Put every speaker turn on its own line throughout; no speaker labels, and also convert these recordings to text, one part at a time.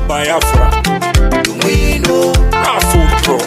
Biafra, Afro,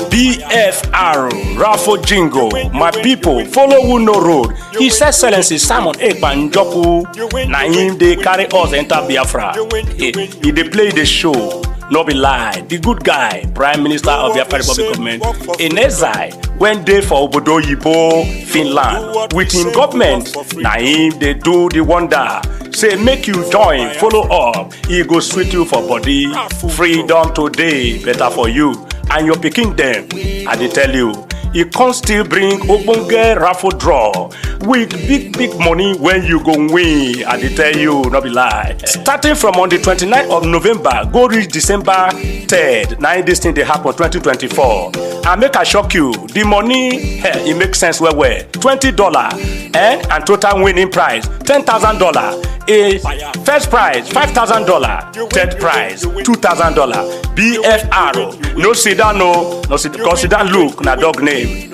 BFR, Raffle Jingo, my people, follow who no road. His Excellency Simon Ekpanjoku, na him they carry us enter Biafra. He dey play the show. No be lie, the good guy, Prime Minister of Biafra Republic Government, in exile, went there for Obodo Yibo, Finland. With him government, na him they do the wonder. Say make you join, follow up, he go sweet you for body. Freedom today, better for you. And your picking them, I dey tell you. You can still bring ogbonge raffle draw with big money when you go win. I dey tell you, no be lie. Starting from on the 29th of November, go reach December 3rd. Now this thing dey happen 2024. And make I shock you, the money, it makes sense well. $20 and total winning prize $10,000. A first prize $5,000, third prize $2,000. BFR, no sit down, no sit, because sit down look na dog name.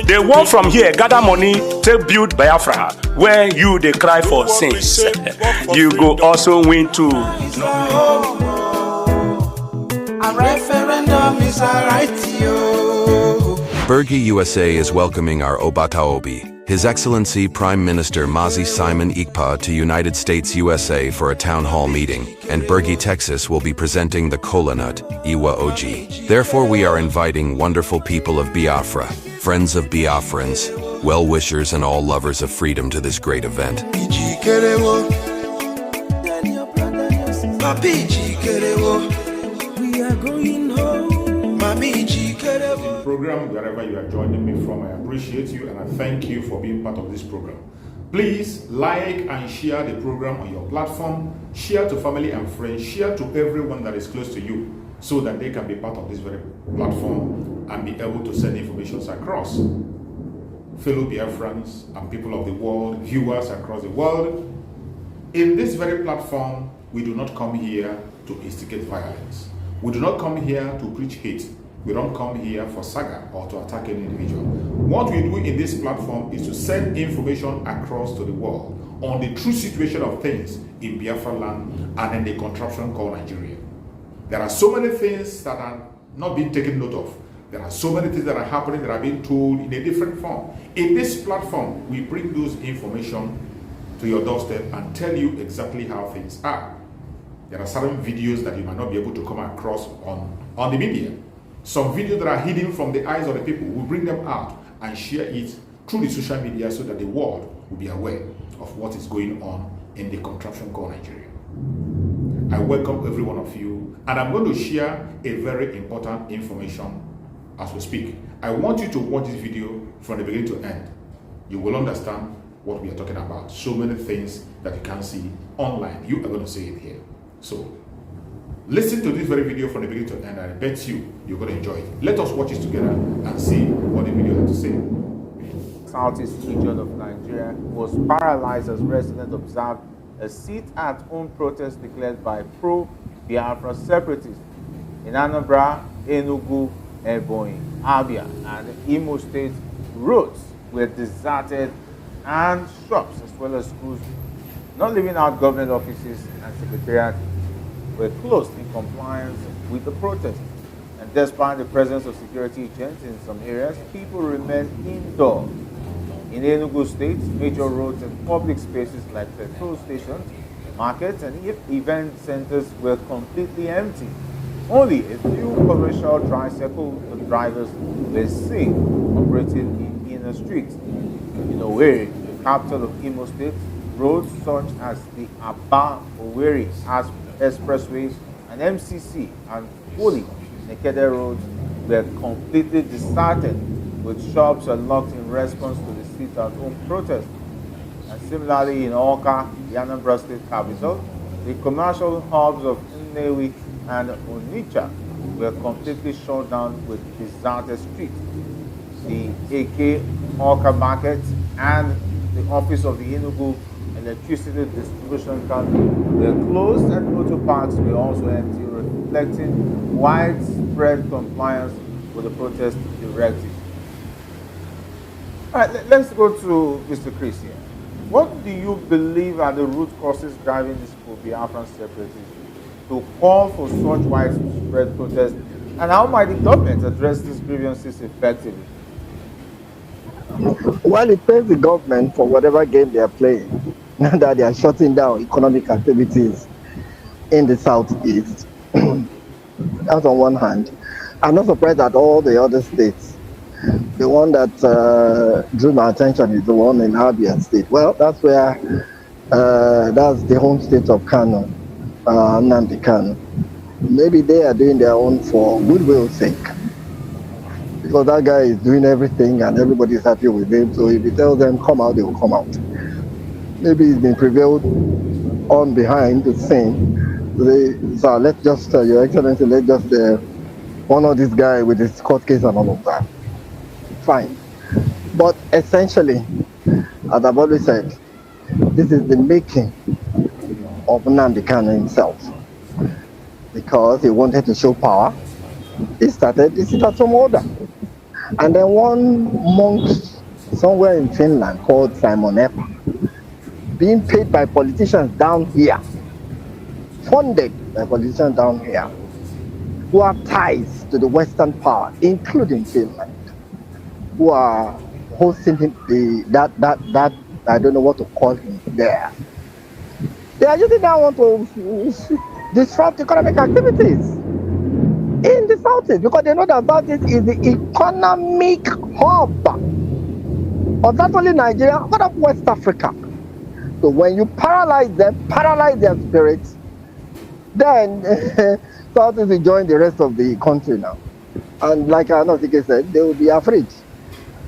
They want from here gather money to build Biafra where you they cry for sins. You go also win too.
A referendum is a right to you.
Brgie USA is welcoming our Obataobi, His Excellency Prime Minister Mazi Simon Ikpa, to United States USA for a town hall meeting, and Brgie, Texas will be presenting the kola nut, Iwa Oji. Therefore we are inviting wonderful people of Biafra, friends of Biafrans, well-wishers and all lovers of freedom to this great event.
We are going home.
Program, wherever you are joining me from, I appreciate you and I thank you for being part of this program. Please like and share the program on your platform, share to family and friends, share to everyone that is close to you so that they can be part of this very platform and be able to send information across. Fellow Biafrans and people of the world, viewers across the world, in this very platform, we do not come here to instigate violence. We do not come here to preach hate. We don't come here for saga or to attack any individual. What we do in this platform is to send information across to the world on the true situation of things in Biafra land and in the contraption called Nigeria. There are so many things that are not being taken note of. There are so many things that are happening that are being told in a different form. In this platform, we bring those information to your doorstep and tell you exactly how things are. There are certain videos that you might not be able to come across on the media. Some videos that are hidden from the eyes of the people, we bring them out and share it through the social media so that the world will be aware of what is going on in the contraption called Nigeria. I welcome every one of you, and I'm going to share a very important information as we speak. I want you to watch this video from the beginning to end. You will understand what we are talking about. So many things that you can't see online. You are going to see it here. So, listen to this very video from the beginning to end, and I bet you're going to enjoy it. Let us watch it together and see what the video has to say.
Southeast region of Nigeria was paralyzed as residents observed a sit-at-home protest declared by pro-Biafra separatists in Anambra, Enugu, Ebonyi, Abia, and Imo State. Roads were deserted and shops as well as schools, not leaving out government offices and secretariat, were closed in compliance with the protest. And despite the presence of security agents in some areas, people remain indoors. In Enugu State, major roads and public spaces like petrol stations, markets, and event centers were completely empty. Only a few commercial tricycle drivers were seen operating in inner streets. In Owerri, the capital of Imo State, roads such as the Aba-Owerri Expressway and MCC and Holy Nekede roads were completely deserted, with shops locked in response to the sit-at-home protest. And similarly in Awka, the Anambra State capital, the commercial hubs of Nnewi and Onitsha were completely shut down with deserted streets. The AK Awka Market and the office of the Enugu electricity distribution company were closed and motor parks were also empty, reflecting widespread compliance with the protest directive. All right, let's go to Mr. Chris here. What do you believe are the root causes driving this Biafran separatists to call for such widespread protest, and how might the government address these grievances effectively?
Well, it pays the government for whatever game they are playing, that they are shutting down economic activities in the southeast. That's on one hand. I'm not surprised that all the other states, the one that drew my attention is the one in Abia State. Well, that's where, that's the home state of Kano, Nnamdi Kano. Maybe they are doing their own for goodwill's sake, because that guy is doing everything and everybody is happy with him. So if he tells them come out, they will come out. Maybe he's been prevailed on behind the scene. So let's just, Your Excellency, let's just honor this guy with his court case and all of that. Fine. But essentially, as I've always said, this is the making of Nnamdi Kanu himself, because he wanted to show power. He started the sit-at-home order. And then one monk somewhere in Finland called Simon Epa, being paid by politicians down here, funded by politicians down here, who have ties to the Western power, including Finland, who are hosting him, that I don't know what to call him there. They are using that one to disrupt economic activities in the Southeast, because they know that Southeast is the economic hub of not only Nigeria, but of West Africa. So when you paralyze them, paralyze their spirits, then Southeast will join the rest of the country now. And like Anosike said, they will be afraid.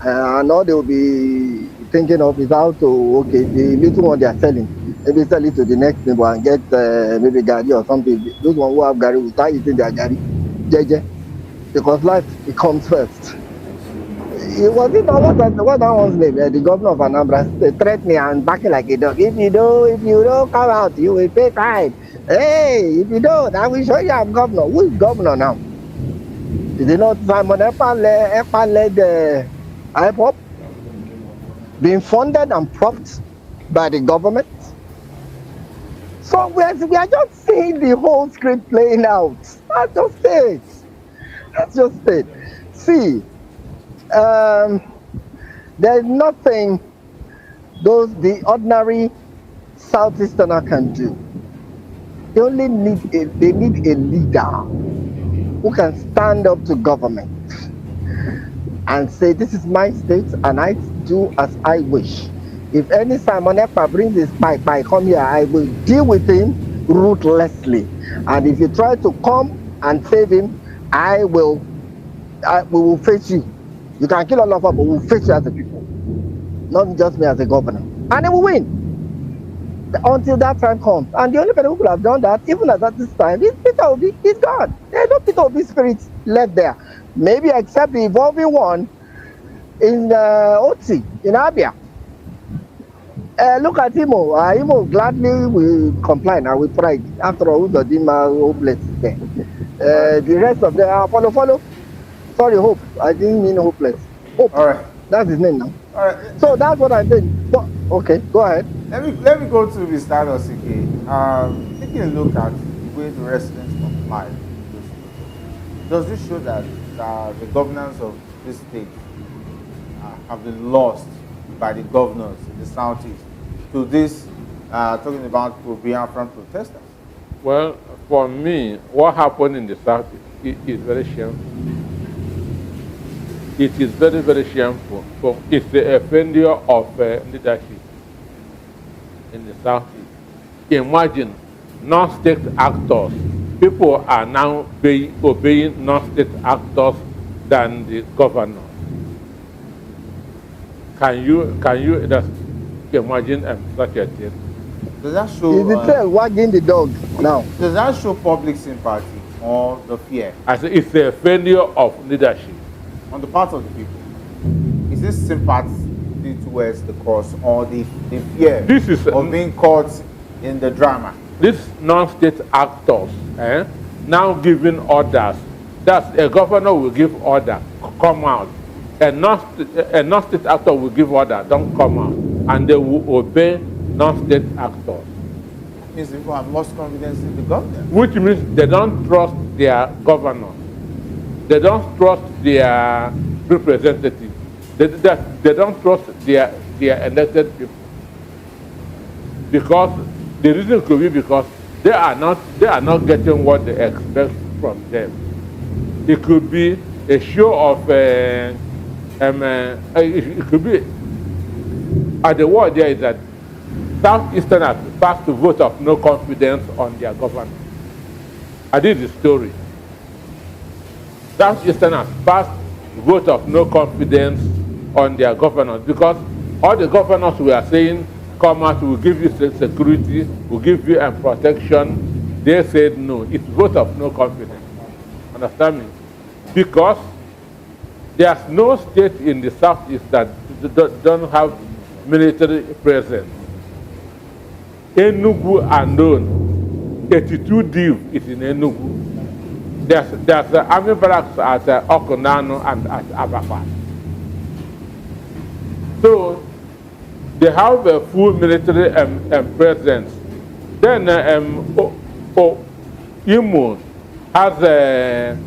And all they will be thinking of is how to, okay, the little one they are selling, maybe sell it to the next neighbor and get maybe Gari or something. Those ones who have Gari will start eating their Gari, JJ, because life becomes first. It was it what that one's name? The governor of Anambra threatened me and barking like a dog. If you don't come out, you will pay fine. Hey, if you don't, I will show you I'm governor. Who is governor now? Is it not Simon Epa led IPOP, being funded and propped by the government? So we are just seeing the whole script playing out. That's just it. That's just it. See, there's nothing the ordinary Southeasterner can do. They only need a leader who can stand up to government and say, this is my state and I do as I wish. If any Simon Epa brings his pipe, come here, I will deal with him ruthlessly. And if you try to come and save him, we will face you. You can kill all of us, but we will face you as a people. Not just me as a governor. And he will win. Until that time comes. And the only person who could have done that, even at this time, is Peter Obi. He's gone. There's no Peter Obi spirit left there. Maybe except the evolving one in Oti, in Abia. Look at Imo. Imo gladly will comply now with pride. After all, Udodima hopeless there. The rest of them follow. Sorry, Hope. I didn't mean hopeless. Hope. All right. That's his name now. All right. So that's what I'm saying. So, okay, go ahead.
Let me go to Mr. Anosike. Taking a look at the way the residents comply. Does this show that the governance of this state have been lost by the governors in the Southeast to this, talking about Biafran protesters?
Well, for me, what happened in the Southeast is very shameful. It is very, very shameful. So it's a failure of leadership in the Southeast. Imagine non-state actors. People are now obeying non-state actors than the governor. Can you just imagine such a thing?
Does that show?
Is the tail wagging the dog now?
Does that show public sympathy or the fear?
I say it's a failure of leadership
On the part of the people. Is this sympathy sympathy towards the cause or the fear
This is
of being caught in the drama.
These non-state actors now giving orders. That a governor will give order, come out. A non-state actor will give order, don't come out. And they will obey non-state actors.
Means people have lost confidence in the government.
Which means they don't trust their governor. They don't trust their representatives. They don't trust their elected people. Because the reason could be because they are not getting what they expect from them. It could be a show of it could be the word there is that Southeasterners passed a vote of no confidence on their government. I did the story. Southeasterners passed a vote of no confidence on their governors because all the governors were saying, come out, we'll give you security, we'll give you protection. They said no. It's vote of no confidence. Understand me? Because there's no state in the Southeast that don't have military presence. Enugu alone, 82 div is in Enugu. There's army barracks at Okonano and at Abafat. So they have a full military presence. Then Imo has a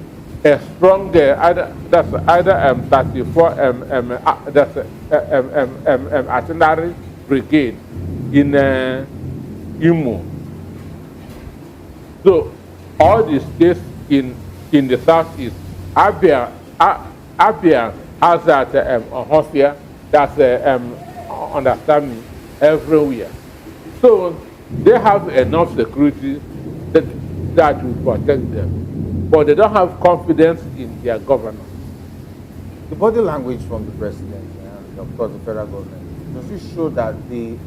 strong that's either 34 that's artillery brigade in Imo. So all the states in the southeast, Abia has that Hofia, that's understand me, everywhere. So they have enough security that will protect them, but they don't have confidence in their government.
The body language from the president and of course the federal government, does it show that they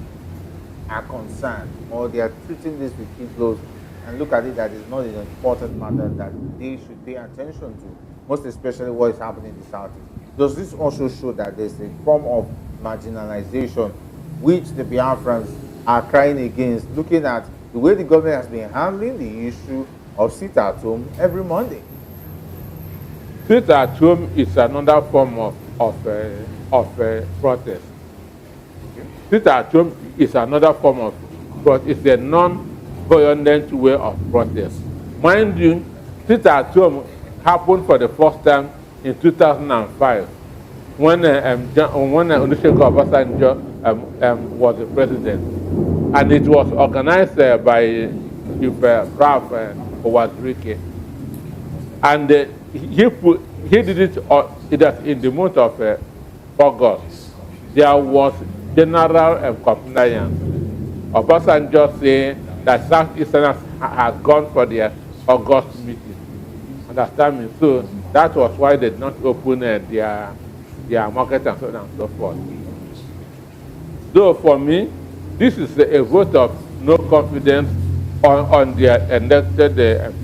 are concerned or they are treating this with kid gloves and look at it that it's not an important matter that they should pay attention to, most especially what is happening in the Southeast? Does this also show that there's a form of marginalization which the Biafrans are crying against, looking at the way the government has been handling the issue of sit at home every Monday?
Sit at home is another form of protest. Sit at home is another form of protest. It's a non-violent way of protest. Mind you, sit at home happened for the first time in 2005 when Olusegun Obasanjo was the president, and it was organized by Prof. Owadrike, and he did it in the month of August. There was general compliance. Obasanjo said that Southeasterners had gone for their August meeting. Understand me? So that was why they did not open their market and so on and so forth. So for me, this is a vote of no confidence on their elected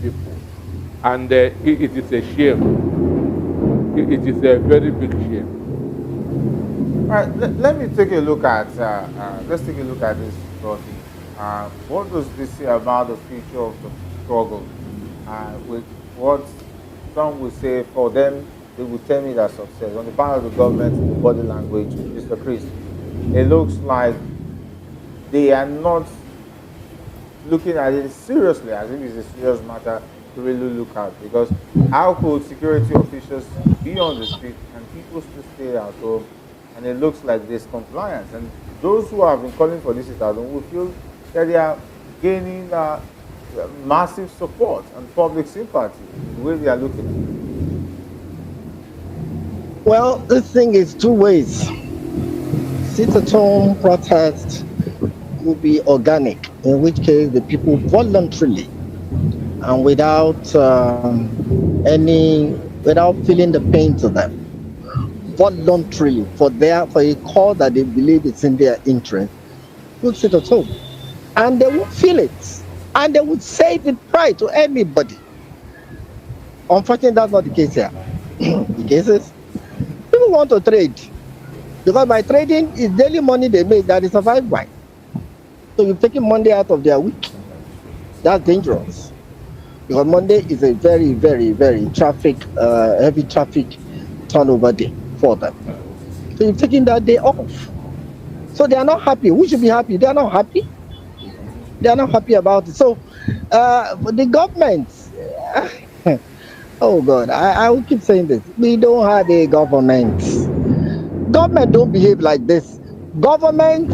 people. And it is a shame. It is a very big shame.
All right, let me take a look at, let's take a look at this, Brgie. What does this say about the future of the struggle? With what some will say for them, they will tell me that success. On the part of the government, the body language, Mr. Chris, it looks like they are not looking at it seriously, as if it's a serious matter to really look at. Because how could security officials be on the street and people still stay at home? And it looks like there's compliance. And those who have been calling for this at home will feel that they are gaining massive support and public sympathy the way they are looking.
Well, this thing is two ways. Sit-at-home protest will be organic, in which case the people voluntarily and without feeling the pain to them, voluntarily for a cause that they believe it's in their interest, will sit at home, and they will feel it, and they would say it with pride to anybody. Unfortunately, that's not the case here. The case is people want to trade. Because by trading, it's daily money they make that is survived by. So you're taking Monday out of their week. That's dangerous. Because Monday is a very, very, very heavy traffic turnover day for them. So you're taking that day off. So they are not happy. We should be happy. They are not happy. They are not happy about it. So the government, oh God, I will keep saying this. We don't have a government. Government don't behave like this. Government,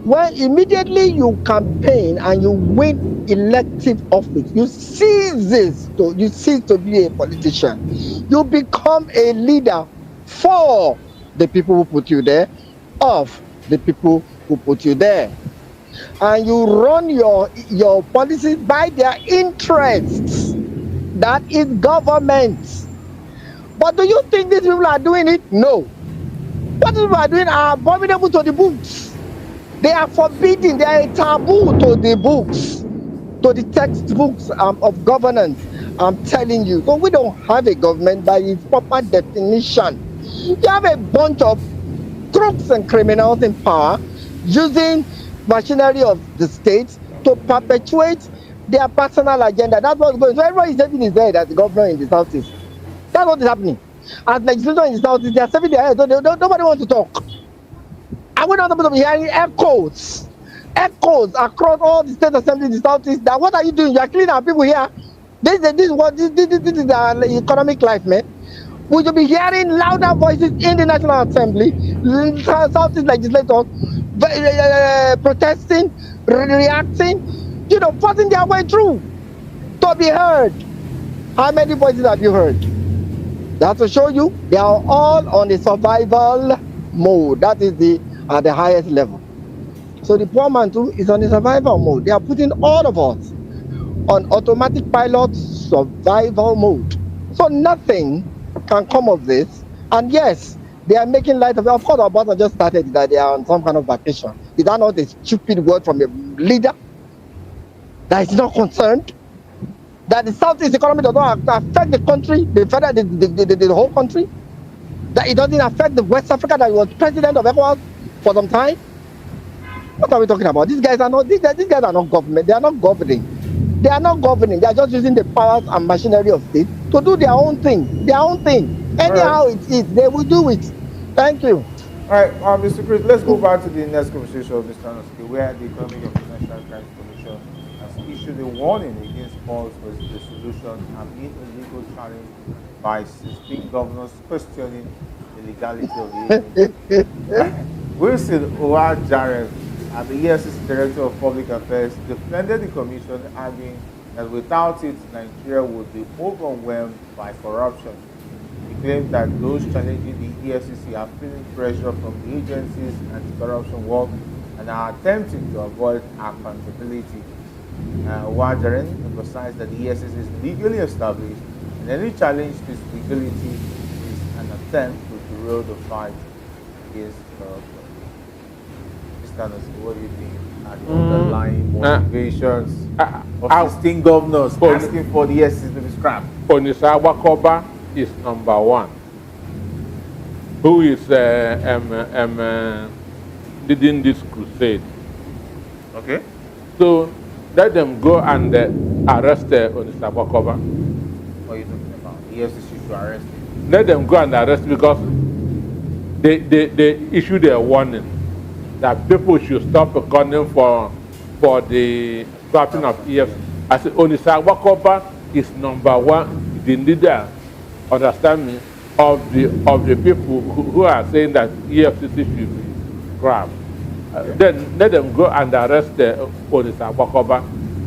when immediately you campaign and you win elective office, you cease to be a politician. You become a leader for the people who put you there, of the people who put you there. And you run your policies by their interests. That is government. But do you think these people are doing it? No. What these people are doing are abominable to the books. They are forbidden. They are a taboo to the books, to the textbooks of governance. I'm telling you. So we don't have a government by its proper definition. You have a bunch of crooks and criminals in power using machinery of the state to perpetuate their personal agenda. That's what's going on. So everybody is saving his head as the governor in the southeast. That's what is happening. As legislators in the southeast, they are saving their head. So nobody wants to talk. And we're not supposed to be hearing echoes across all the state assemblies in the southeast. That what are you doing? You are killing our people here. This is our economic life, man. We should be hearing louder voices in the National Assembly, Southeast legislators protesting, reacting, forcing their way through to be heard. How many voices have you heard? That's to show you they are all on a survival mode. That is at the highest level. So the poor man too is on a survival mode. They are putting all of us on automatic pilot survival mode. So nothing can come of this. And yes, they are making light of it. Of course, our boss just started that they are on some kind of vacation. Is that not a stupid word from a leader that is not concerned? That the Southeast economy does not affect the country, the whole country? That it doesn't affect the West Africa that was president of ECOWAS for some time? What are we talking about? These guys are not government. They are not governing. They are not governing. They are just using the powers and machinery of state to do their own thing. Anyhow it is, they will do it. Thank you.
All right, Mr. Chris, let's go back to the next conversation of Mr. Anosuke, where the Economic and Financial Crimes Commission has issued a warning against calls for the solution amid a legal challenge by 16 governors questioning the legality of the agency. Wilson Owajaren, the EFCC Director of Public Affairs, defended the commission, arguing that without it, Nigeria would be overwhelmed by corruption. He claimed that those challenging the EFCC are feeling pressure from the agency's anti-corruption work and are attempting to avoid accountability. Owajaren emphasized that the EFCC is legally established, and any challenge to its legality is an attempt to derail the fight against corruption. What do you think are the underlying motivations of 16 governors asking for the EFCC to be scrapped?
Onisa Wakoba is number one, who is leading this crusade.
Okay.
So let them go and arrest Onisa Wakoba.
What are you talking about? The EFCC should arrest him.
Let them go and arrest, because they issued a warning that people should stop calling for the scrapping of EFCC. I said Onisa Wakoba is number one, the leader, understand me, of the people who are saying that EFCC should be scrapped. Then let them go and arrest Onisa Wakoba.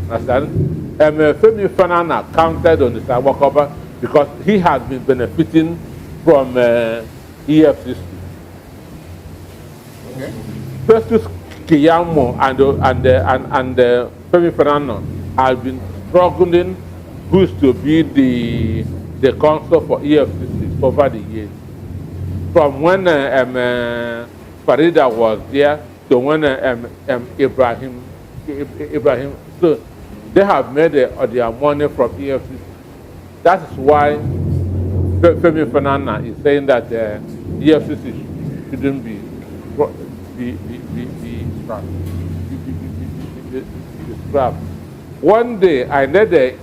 Understand? Femi Fanana counted Onisa Wakoba because he has been benefiting from EFCC.
Okay.
Festus Keyamo and Femi Fanana have been struggling who is to be the counsel for EFCC over the years. From when Farida was there to when Ibrahim, so they have made their money from EFCC. That is why Femi Fanana is saying that EFCC shouldn't be scrapped. One day I led a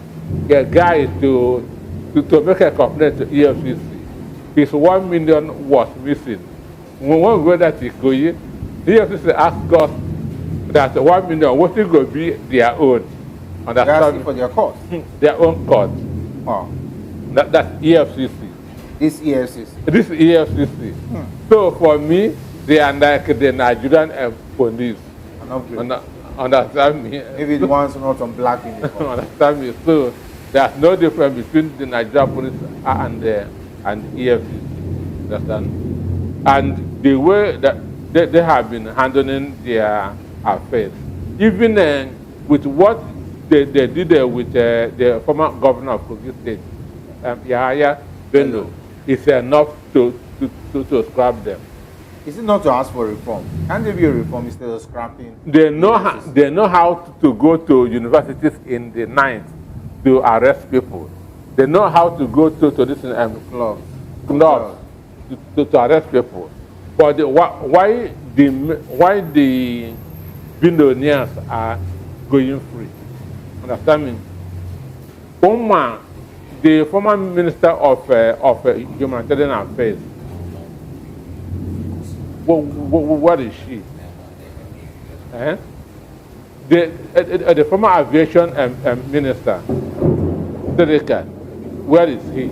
guy to make a complaint to EFCC. His 1 million was missing. When we go that Ikoyi, EFCC asked us that 1 million what it will be their own.
They're asking for their court.
Their own court.
Oh.
That's EFCC.
This EFCC.
This EFCC. So for me, they are like the Nigerian police. Understand me?
Maybe the ones not on black uniform.
Understand me? So there's no difference between the Nigerian police and EFCC. Understand? And the way that they have been handling their affairs, even with what they did with the former governor of Kogi State, Yahaya Bello, it's enough to scrap them.
Is it not to ask for reform? Can there be a reform instead of scrapping?
They know how to go to universities in the night to arrest people. They know how to go to this clubs to arrest people. But why the billionaires are going free? Understand me? The former minister of humanitarian affairs. What is she? The former aviation minister, Zoological, where is he?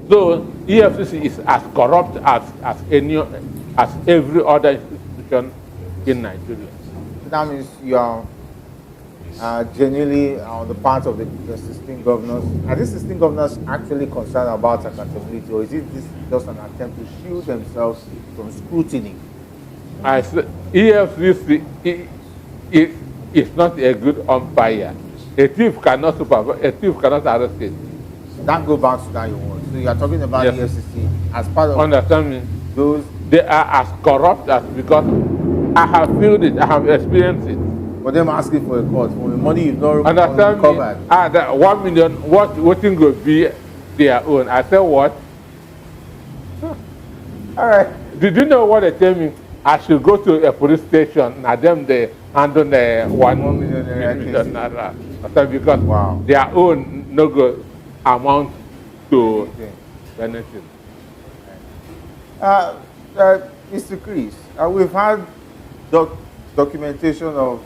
So EFCC is as corrupt as every other institution in Nigeria.
That means you are genuinely on the part of the existing governors. Are these existing governors actually concerned about accountability, or is it just an attempt to shield themselves from scrutiny?
I said, EFCC is not a good umpire. A thief cannot supervise. A thief cannot arrest it.
That goes back to that your word. So you are talking about
yes.
EFCC as part of
understand me?
Those
they are as corrupt as because I have felt it. I have experienced it.
For them asking for a court for the money you've not
understand
recovered.
Me? That 1 million. What thing will be their own? I said what?
All right.
Did you know what they tell me? I should go to a police station. Now them they handle the 1 million naira. Because
wow.
Their own no go amount to anything.
Mr. Chris, we've had documentation of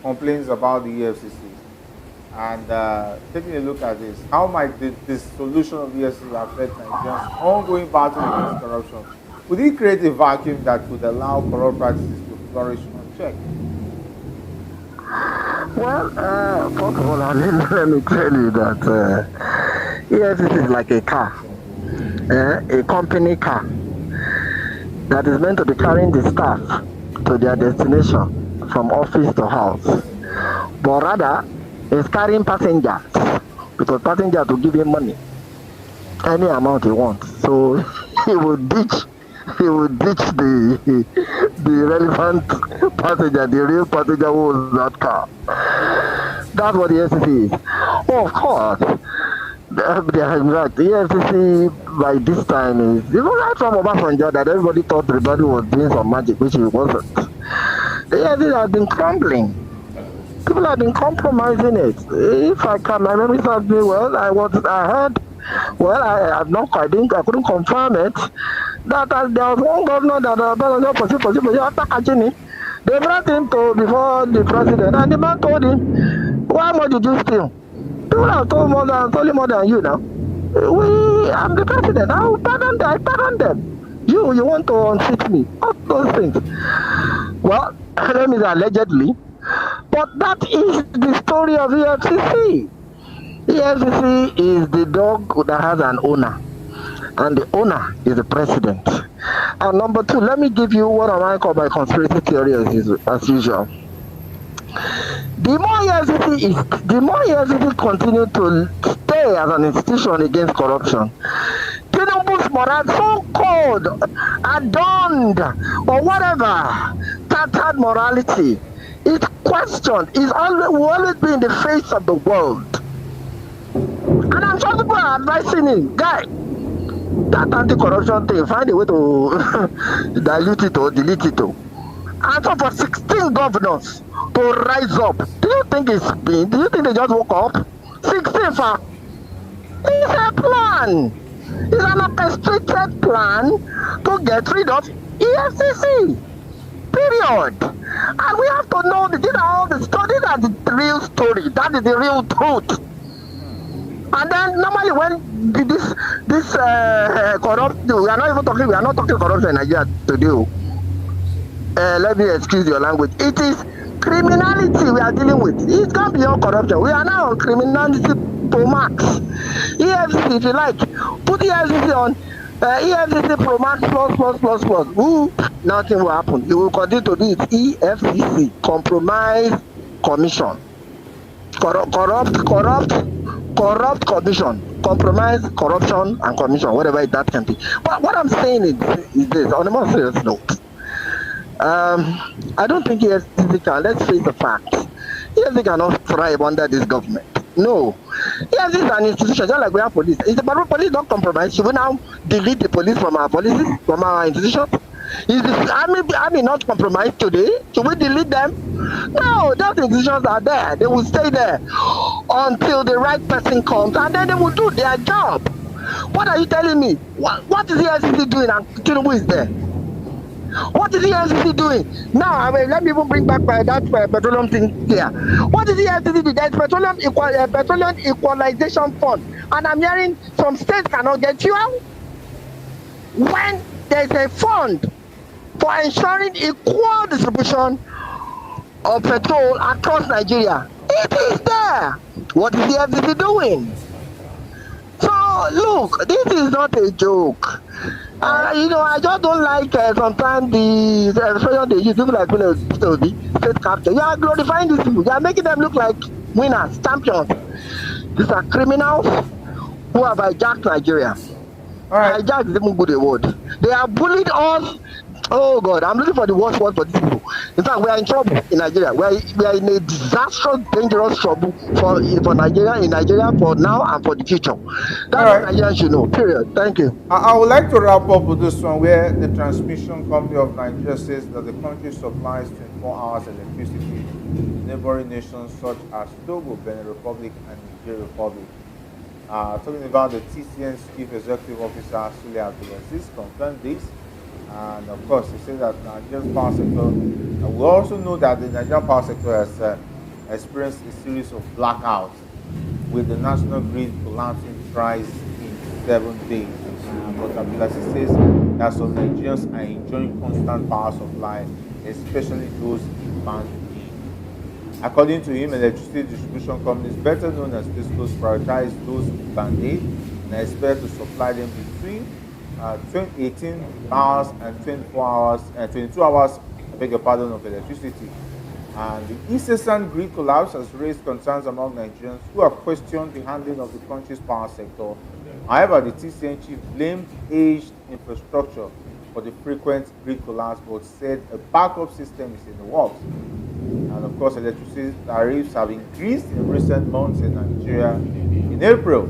complaints about the EFCC, and taking a look at this, how might the solution of the EFCC affect Nigerians' ongoing battle against corruption? Would it create a vacuum that would allow corrupt practices to flourish unchecked?
Well, first of all, let me tell you that EFCC is like a car, a company car that is meant to be carrying the staff to their destination from office to house, but rather is carrying passengers because passengers will give him money, any amount he wants. So he will ditch the relevant passenger, the real passenger who was that car. That's what the EFCC is. Oh, of course. The EFCC by this time is even right from Obasanjo that everybody thought everybody was doing some magic, which he wasn't. The EFCC has been crumbling. People have been compromising it. If I can, my memory serves me well. I heard. Well, I couldn't confirm it. That there was one governor that after catching him, they brought him to before the president, and the man told him, "Why more did you steal? People have told him more than you now. I'm the president. I pardon them. You want to unseat me? All those things." Well, let me say allegedly, but that is the story of EFCC. EFCC is the dog that has an owner, and the owner is the president. And number two, let me give you what I call my conspiracy theory as usual. The more EFCC continue to stay as an institution against corruption, Tinubu's moral, so-called, adorned, or whatever, tattered morality, is questioned, will always be in the face of the world. And I'm sure people are advising him, guy, that anti-corruption thing, find a way to dilute it or delete it. And so for 16 governors to rise up, do you think they just woke up? 16, sir. It's a plan. It's an orchestrated plan to get rid of EFCC. Period. And we have to know that these are all the stories, these are the real story. That is the real truth. And then normally when this corrupt, we are not talking corruption in Nigeria today. Let me excuse your language. It is criminality we are dealing with. It can't be all corruption. We are now on criminality pro max. EFCC, if you like, put EFCC on EFCC pro max plus. Ooh, nothing will happen. You will continue to do it. EFCC, compromise commission. Corrupt commission. Compromise, corruption, and commission, whatever that can be. But what I'm saying is this, on a more serious note. I don't think EFCC can, let's face the facts. EFCC cannot thrive under this government. No. EFCC is an institution, just like we have police. If the police don't compromise, should we now delete the police from our policies, from our institutions? Is the army not compromised today? Should we delete them? No, those institutions are there. They will stay there until the right person comes, and then they will do their job. What are you telling me? What is the EFCC doing and Tinubu is there? What is the EFCC doing? Now, let me even bring back that petroleum thing here. What is the EFCC doing? There's petroleum equalization fund. And I'm hearing some states cannot get fuel. When there's a fund for ensuring equal distribution of petrol across Nigeria, it is there. What is the EFCC doing? So, look, this is not a joke. I just don't like sometimes the expression they use, people like state capture. You are glorifying these people. You are making them look like winners, champions. These are criminals who have hijacked Nigeria. All right. Hijacked is even good a word. They have bullied us. Oh God, I'm looking for the worst word for these people. In fact, we are in trouble in Nigeria. We are in a disastrous, dangerous trouble for Nigeria for now and for the future. That's what Nigerians should know. Period. Thank you.
I would like to wrap up with this one, where the transmission company of Nigeria says that the country supplies 24 hours electricity to neighboring nations such as Togo, Benin Republic, and Niger Republic. Talking about the TCN's Chief Executive Officer, Sule Abdulaziz, confirmed this. And of course, he said that Nigeria's power sector, and we also know that the Nigerian power sector has experienced a series of blackouts, with the national grid collapsing thrice in 7 days. But Abdulaziz says that some Nigerians are enjoying constant power supply, especially those in band A. According to him, electricity distribution companies, better known as DISCOs, prioritize those in band A and expect to supply them between 18 hours and 22 hours, I beg your pardon, of electricity. And the incessant grid collapse has raised concerns among Nigerians who have questioned the handling of the country's power sector. However, the TCN chief blamed aged infrastructure for the frequent grid collapse, but said a backup system is in the works. And of course, electricity tariffs have increased in recent months in Nigeria. In April,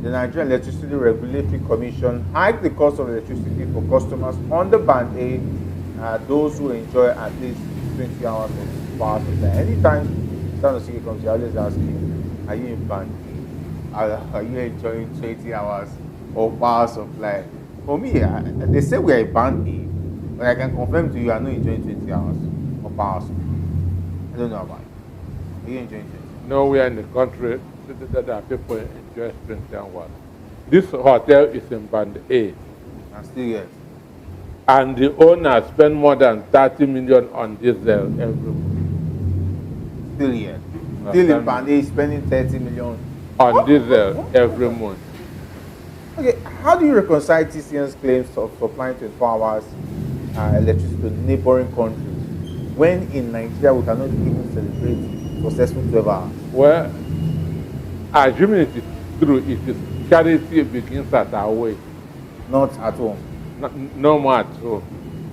the Nigerian Electricity Regulatory Commission hiked the cost of electricity for customers on the band A, those who enjoy at least 20 hours of power supply. Anytime Sanosiki comes here, I always ask him, are you in band A? Are you enjoying 20 hours of power supply? For me, they say we are in band A, but I can confirm to you, I'm not enjoying 20 hours of power supply. I don't know about it. Are you enjoying 20?
Nowhere in the country that are people enjoy 20 hours. This hotel is in band A.
And still yet.
And the owner spend more than 30 million on diesel every month.
Still yet. Still in band A, spending 30 million
on diesel every month.
Okay, how do you reconcile TCN's claims of supplying 24 hours electricity to neighboring countries when in Nigeria we cannot even celebrate successful 12 hours?
Well, assuming it is true, it is charity begins at our way.
Not at home.
No more at home.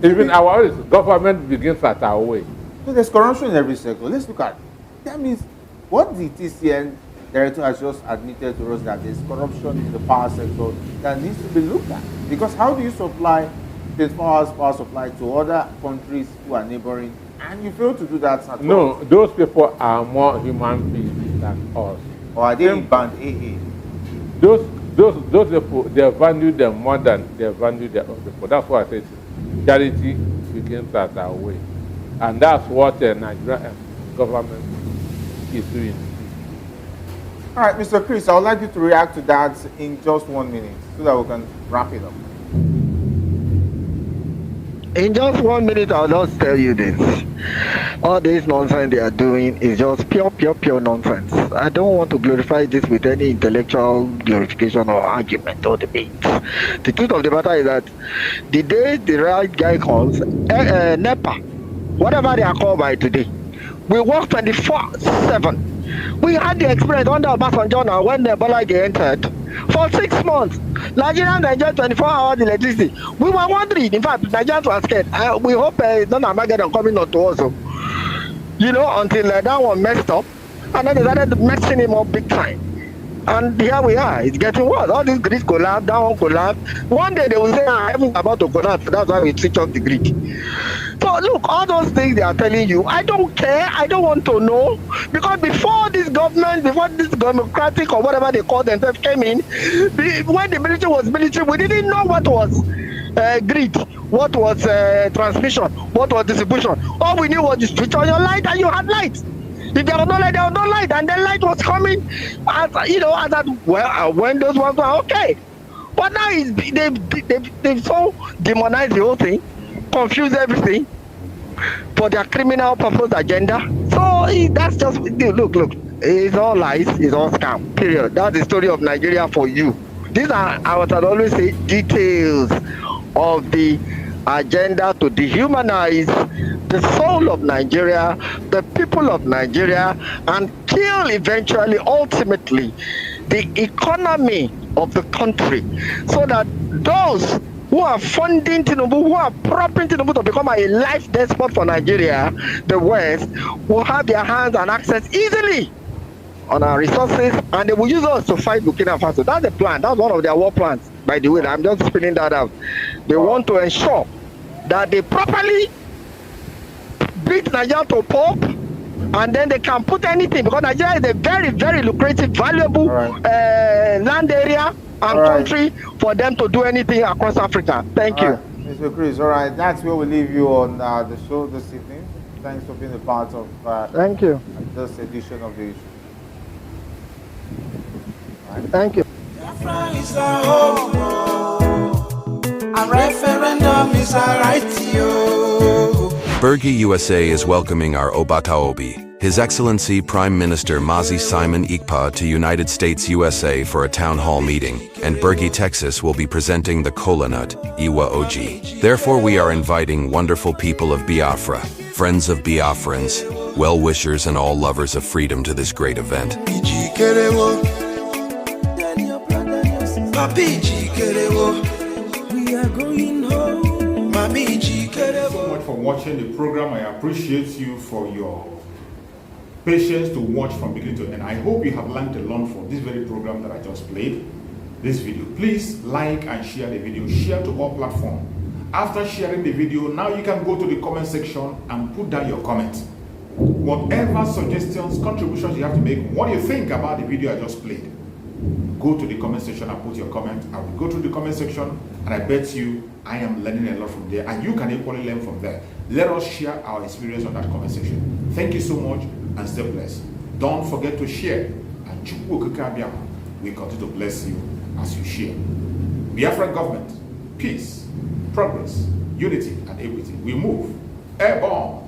Even our government begins at our way.
So there's corruption in every sector. Let's look at it. That means what the TCN director has just admitted to us, that there's corruption in the power sector that needs to be looked at. Because how do you supply 24 hours power supply to other countries who are neighboring, and you fail to do that at all?
No, those people are more human beings than us.
Or are they in band AA?
Those people, they value them more than they value their own people. That's why I say charity begins at our way. And that's what the Nigerian government is doing.
All right, Mr. Chris, I would like you to react to that in just 1 minute so that we can wrap it up.
In just 1 minute, I'll just tell you this. All this nonsense they are doing is just pure nonsense. I don't want to glorify this with any intellectual glorification or argument or debate. The truth of the matter is that the day the right guy comes, NEPA, whatever they are called by today, we work 24/7. We had the experience under Obasanjo now when the Bolage entered. For 6 months, Nigerians enjoyed 24 hours electricity. We were wondering, in fact, Nigerians were scared. We hope none Armageddon coming on to us. Until that one messed up. And then they started messing him up big time. And here we are. It's getting worse. All these grids collapse, that one collapse. One day they will say, everything's about to collapse. That's why we switch off the grid. So look, all those things they are telling you, I don't care. I don't want to know. Because before this government, before this democratic or whatever they call themselves came in, when the military was military, we didn't know what was grid, what was transmission, what was distribution. All we knew was you switch on your light and you had light. If there was no light, there was no light, and then light was coming. When those ones were okay. But now they've so demonized the whole thing, confused everything for their criminal purpose agenda. So that's just look. It's all lies, it's all scam. Period. That's the story of Nigeria for you. These are, I would always say, details of the agenda to dehumanize the soul of Nigeria, the people of Nigeria, and kill eventually, ultimately, the economy of the country, so that those who are funding Tinubu, who are propping Tinubu to become a life despot for Nigeria, the West, will have their hands and access easily on our resources, and they will use us to fight Burkina Faso. That's the plan. That's one of their war plans, by the way. I'm just spinning that out. They want to ensure that they properly beat Nigeria to pulp, and then they can put anything, because Nigeria is a very, very lucrative, valuable land area and country for them to do anything across Africa. Thank you.
Mr. Chris, all right, that's where we leave you on the show this evening. Thanks for being a part of
Thank you.
this edition of the issue. Right.
Thank you.
A referendum is a right, yo.
Brgie USA is welcoming our Obataobi, His Excellency Prime Minister Mazi Simon Ekpa, to United States USA for a town hall meeting, and Brgie, Texas will be presenting the Kola Nut, Iwa Oji. Therefore we are inviting wonderful people of Biafra, friends of Biafrans, well-wishers and all lovers of freedom to this great event.
We are going home.
Thank you so much for watching the program. I appreciate you for your patience to watch from beginning to end. I hope you have learned a lot from this very program that I just played, this video. Please like and share the video. Share to all platforms. After sharing the video, now you can go to the comment section and put down your comment. Whatever suggestions, contributions you have to make, what do you think about the video I just played? Go to the comment section and put your comment. I will go through the comment section, and I bet you I am learning a lot from there, and you can equally learn from there. Let us share our experience on that comment section. Thank you so much, and stay blessed. Don't forget to share, and we continue to bless you as you share. Biafran government, peace, progress, unity, and equity. We move airborne.